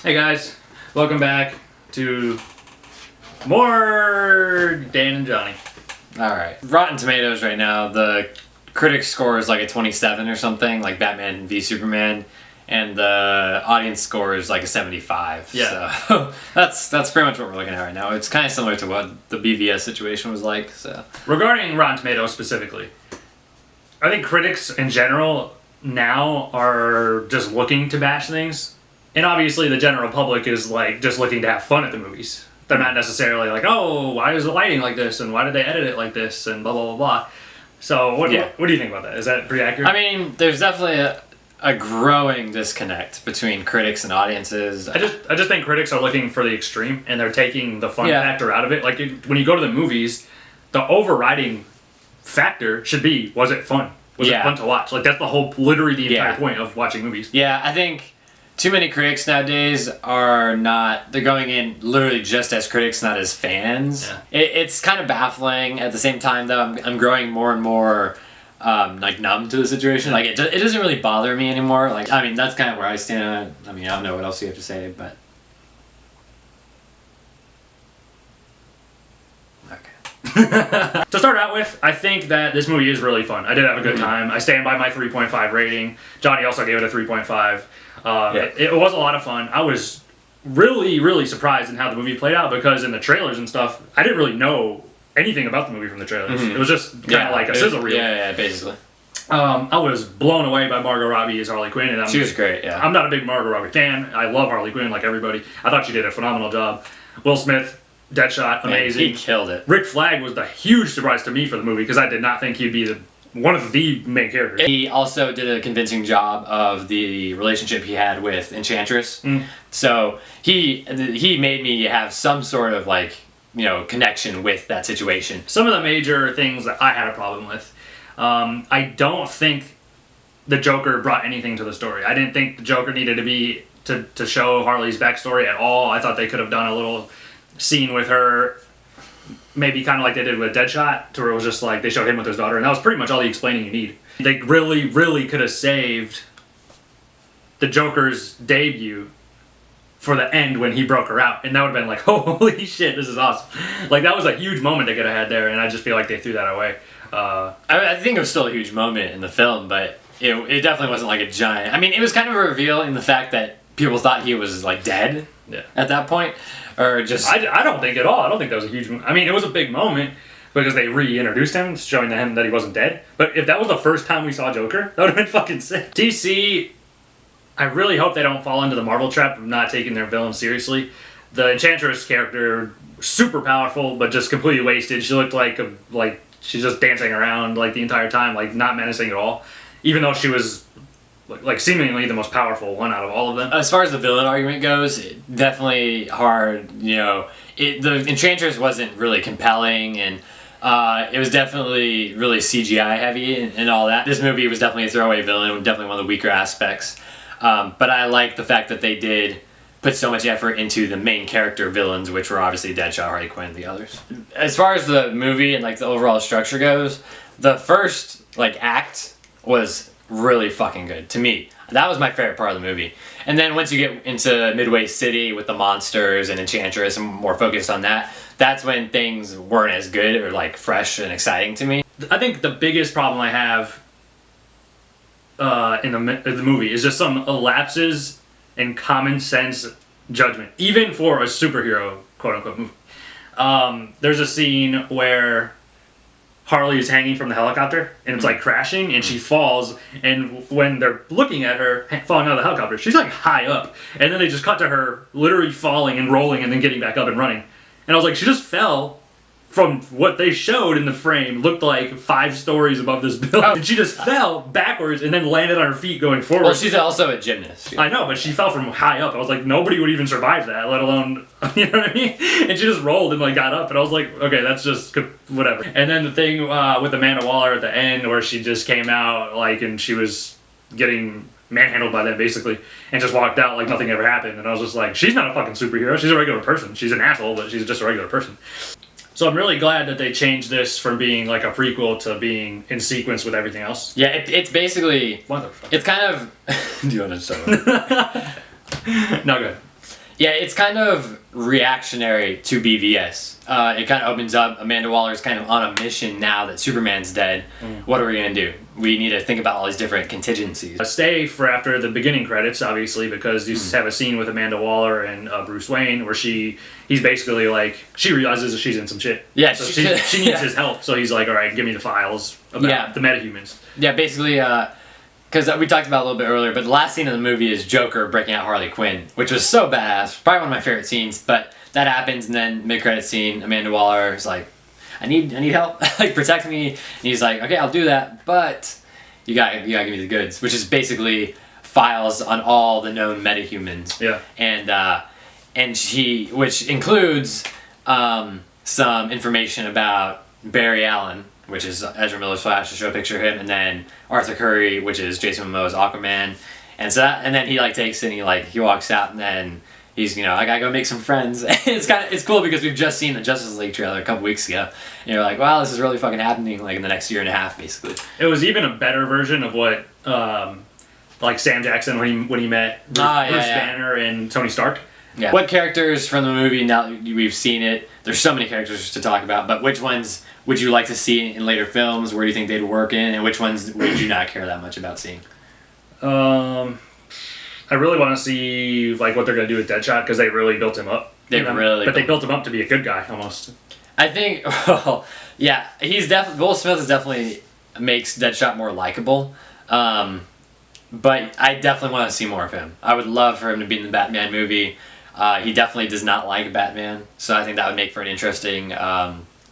Hey guys, welcome back to more Dan and Johnny. Alright. Rotten Tomatoes right now, the critic score is like a 27 or something, like Batman v Superman, and the audience score is like a 75. Yeah. So that's pretty much what we're looking at right now. It's kind of similar to what the BVS situation was like. So Regarding Rotten Tomatoes specifically, I think critics in general now are just looking to bash things. And obviously the general public is like just looking to have fun at the movies. They're not necessarily like, oh, why is the lighting like this? And why did they edit it like this? And blah, blah, blah, blah. So what do you think about that? Is that pretty accurate? I mean, there's definitely a growing disconnect between critics and audiences. I just think critics are looking for the extreme, and they're taking the fun factor out of it. Like, when you go to the movies, the overriding factor should be, was it fun? Was it fun to watch? Like, that's literally the entire point of watching movies. Yeah, I think too many critics nowadays they're going in literally just as critics, not as fans. Yeah. It's kind of baffling. At the same time, though, I'm growing more and more like numb to the situation. Like, it doesn't really bother me anymore. Like, I mean, that's kind of where I stand on it. I mean, I don't know what else you have to say, but... To start out with, I think that this movie is really fun. I did have a good time. I stand by my 3.5 rating. Johnny also gave it a 3.5. It was a lot of fun. I was really, really surprised in how the movie played out, because in the trailers and stuff, I didn't really know anything about the movie from the trailers. It was just kind of like a sizzle reel. Yeah, basically. I was blown away by Margot Robbie as Harley Quinn. And she was great, yeah. I'm not a big Margot Robbie fan. I love Harley Quinn like everybody. I thought she did a phenomenal job. Will Smith, Deadshot, amazing. Man, he killed it. Rick Flag was the huge surprise to me for the movie, because I did not think he'd be one of the main characters. He also did a convincing job of the relationship he had with Enchantress. So he made me have some sort of connection with that situation. Some of the major things that I had a problem with, I don't think the Joker brought anything to the story. I didn't think the Joker needed to be to show Harley's backstory at all. I thought they could have done a little scene with her, maybe kind of like they did with Deadshot, to where it was just like they showed him with his daughter, and that was pretty much all the explaining you need. They really, really could have saved the Joker's debut for the end when he broke her out, and that would have been like, holy shit, this is awesome. Like, that was a huge moment they could have had there, and I just feel like they threw that away. I think it was still a huge moment in the film, but it definitely wasn't like a giant... I mean, it was kind of a reveal in the fact that people thought he was like dead at that point. Or just... I don't think at all. I don't think that was a huge... I mean, it was a big moment because they reintroduced him, showing him that he wasn't dead. But if that was the first time we saw Joker, that would have been fucking sick. DC, I really hope they don't fall into the Marvel trap of not taking their villains seriously. The Enchantress character, super powerful, but just completely wasted. She looked like she's just dancing around like the entire time, like not menacing at all. Even though she was... like seemingly the most powerful one out of all of them. As far as the villain argument goes, definitely hard. The Enchantress wasn't really compelling, and it was definitely really CGI heavy and all that. This movie was definitely a throwaway villain, definitely one of the weaker aspects. But I like the fact that they did put so much effort into the main character villains, which were obviously Deadshot, Harley Quinn, and the others. As far as the movie and the overall structure goes, the first act was really fucking good to me. That was my favorite part of the movie. And then once you get into Midway City with the monsters and Enchantress and more focused on that, that's when things weren't as good or fresh and exciting to me. I think the biggest problem I have in the movie is just some lapses in common sense judgment, even for a superhero quote unquote movie. There's a scene where Harley is hanging from the helicopter, and it's crashing, and she falls, and when they're looking at her falling out of the helicopter, she's high up, and then they just cut to her literally falling and rolling and then getting back up and running. And I was like, she just fell from what they showed in the frame, looked like 5 stories above this building. And she just fell backwards and then landed on her feet going forward. Well, she's also a gymnast. I know, but she fell from high up. I was like, nobody would even survive that, let alone, you know what I mean? And she just rolled and got up, and I was like, okay, that's just whatever. And then the thing with Amanda Waller at the end, where she just came out and she was getting manhandled by them basically, and just walked out like nothing ever happened. And I was just like, she's not a fucking superhero. She's a regular person. She's an asshole, but she's just a regular person. So I'm really glad that they changed this from being a prequel to being in sequence with everything else. Yeah, it's basically... Motherfucker. It's kind of... Do you want to start? No, go ahead. Yeah, it's kind of reactionary to BVS. It kind of opens up. Amanda Waller's kind of on a mission now that Superman's dead. What are we gonna do? We need to think about all these different contingencies. Stay for after the beginning credits, obviously, because you have a scene with Amanda Waller and Bruce Wayne where he's basically like, she realizes that she's in some shit. Yeah, so she needs his help. So he's like, all right, give me the files about the metahumans. Yeah, basically, because we talked about it a little bit earlier, but the last scene of the movie is Joker breaking out Harley Quinn, which was so badass. Probably one of my favorite scenes, but that happens, and then mid-credit scene, Amanda Waller is like, I need help, like, protect me. And he's like, okay, I'll do that, but you gotta give me the goods, which is basically files on all the known metahumans. Yeah. And which includes some information about Barry Allen, which is Ezra Miller's Flash, to show a picture of him, and then Arthur Curry, which is Jason Momoa's Aquaman, and then he like takes it and he walks out, and then he's I gotta go make some friends. It's cool because we've just seen the Justice League trailer a couple weeks ago, and you're like, wow, this is really fucking happening like in the next year and a half, basically. It was even a better version of what like Sam Jackson when he met Bruce Banner and Tony Stark. Yeah. What characters from the movie, now that we've seen it, there's so many characters to talk about, but which ones would you like to see in later films? Where do you think they'd work in? And which ones would you not care that much about seeing? I really want to see like what they're going to do with Deadshot, because they really built him up. They built him up to be a good guy, almost. I think, well, yeah, Will Smith definitely makes Deadshot more likable. But I definitely want to see more of him. I would love for him to be in the Batman movie. He definitely does not like Batman, so I think that would make for an interesting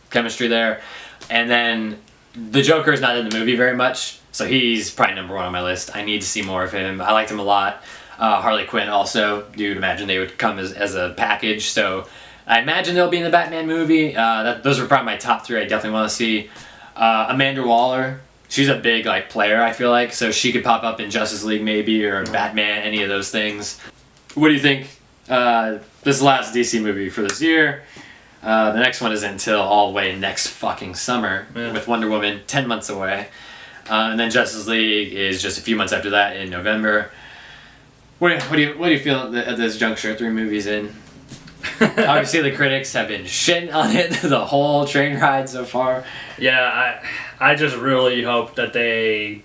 chemistry there. And then the Joker is not in the movie very much, so he's probably number one on my list. I need to see more of him. I liked him a lot. Harley Quinn also, you'd imagine they would come as a package, so I imagine they'll be in the Batman movie. Those are probably my top three I definitely want to see. Amanda Waller, she's a big player, I feel like, so she could pop up in Justice League maybe, or Batman, any of those things. What do you think? This last DC movie for this year. The next one isn't until all the way next fucking summer, with Wonder Woman 10 months away. And then Justice League is just a few months after that in November. What do you feel at this juncture? 3 movies in. Obviously, the critics have been shitting on it the whole train ride so far. Yeah, I just really hope that they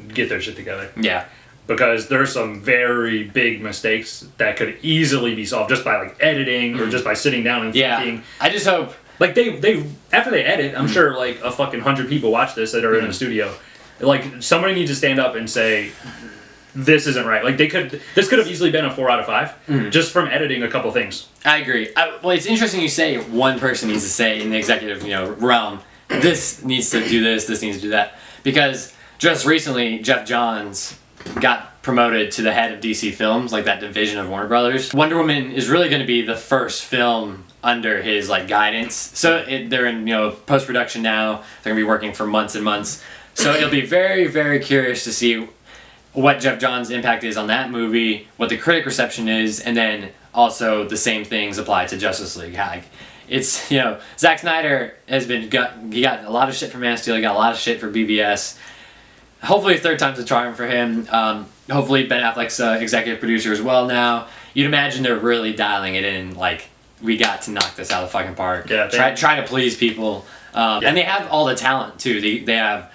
get their shit together. Yeah. Because there's some very big mistakes that could easily be solved just by editing or just by sitting down and thinking. I just hope they after they edit, I'm sure a fucking 100 people watch this that are in a studio. Somebody needs to stand up and say, this isn't right. This could have easily been a 4 out of 5 just from editing a couple things. I agree. Well, it's interesting you say one person needs to say in the executive realm, this needs to do this needs to do that, because just recently Jeff Johns got promoted to the head of DC Films, that division of Warner Brothers. Wonder Woman is really going to be the first film under his guidance. So they're in post-production now. They're going to be working for months and months. So it'll be very, very curious to see what Jeff Johns' impact is on that movie, what the critic reception is, and then also the same things apply to Justice League. It's Zack Snyder he got a lot of shit for Man of Steel. He got a lot of shit for BVS. Hopefully, third time's a charm for him. Hopefully, Ben Affleck's executive producer as well now. You'd imagine they're really dialing it in. We got to knock this out of the fucking park. Yeah, try to please people. And they have all the talent, too. They have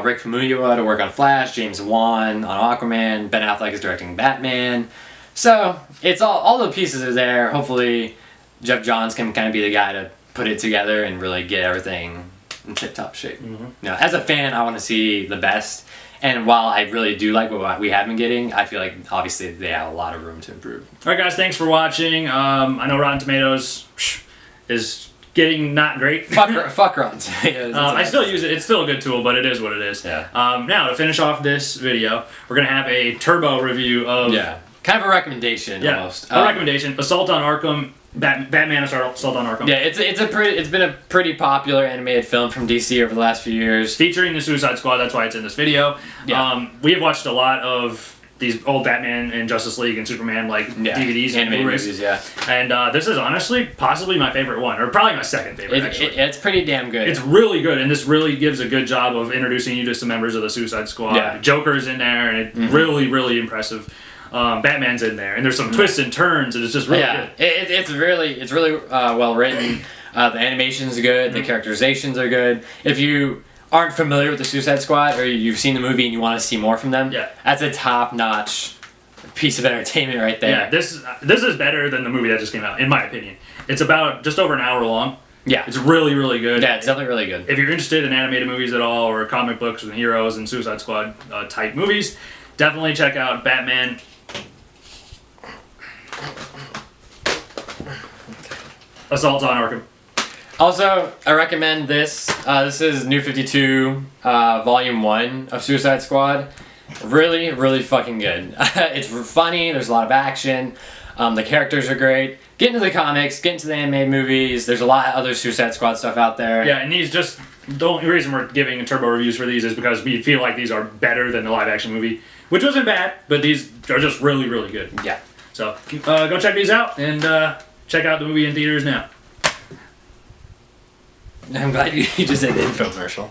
Rick Famuyiwa to work on Flash, James Wan on Aquaman, Ben Affleck is directing Batman. So, it's all the pieces are there. Hopefully, Jeff Johns can kind of be the guy to put it together and really get everything in tip-top shape. As a fan, I want to see the best, and while I really do like what we have been getting, I feel like obviously they have a lot of room to improve. Alright guys, thanks for watching. I know Rotten Tomatoes is getting not great. Fuck Rotten Tomatoes. I still use it. It's still a good tool, but it is what it is. Yeah. Now, to finish off this video, we're going to have a turbo review of... Yeah. Kind of a recommendation, almost. A recommendation. Assault on Arkham. Batman Assault on Arkham. Yeah, it's been a pretty popular animated film from DC over the last few years. Featuring the Suicide Squad, that's why it's in this video. Yeah. We have watched a lot of these old Batman and Justice League and Superman DVDs and Blu-rays. Movies, yeah. And this is honestly possibly my favorite one, or probably my second favorite, actually. It's pretty damn good. It's really good, and this really gives a good job of introducing you to some members of the Suicide Squad. Yeah. Joker's in there, and it's really, really impressive. Batman's in there, and there's some twists and turns, and it's just really Yeah, good. it's really well written. The animation's good. The characterizations are good. If you aren't familiar with the Suicide Squad, or you've seen the movie and you want to see more from them, Yeah. that's a top-notch piece of entertainment right there. Yeah, this is better than the movie that just came out, in my opinion. It's about just over an hour long. Yeah. It's really, really good. Yeah, it's definitely really good. If you're interested in animated movies at all, or comic books and heroes and Suicide Squad type movies, definitely check out Batman. Assault on Arkham. Also, I recommend this. This is New 52, Volume 1 of Suicide Squad. Really, really fucking good. It's funny, there's a lot of action, the characters are great. Get into the comics, get into the animated movies, there's a lot of other Suicide Squad stuff out there. Yeah, and these just... The only reason we're giving turbo reviews for these is because we feel like these are better than the live action movie, which wasn't bad, but these are just really, really good. Yeah. So, go check these out, and check out the movie in theaters now. I'm glad you just did the infomercial.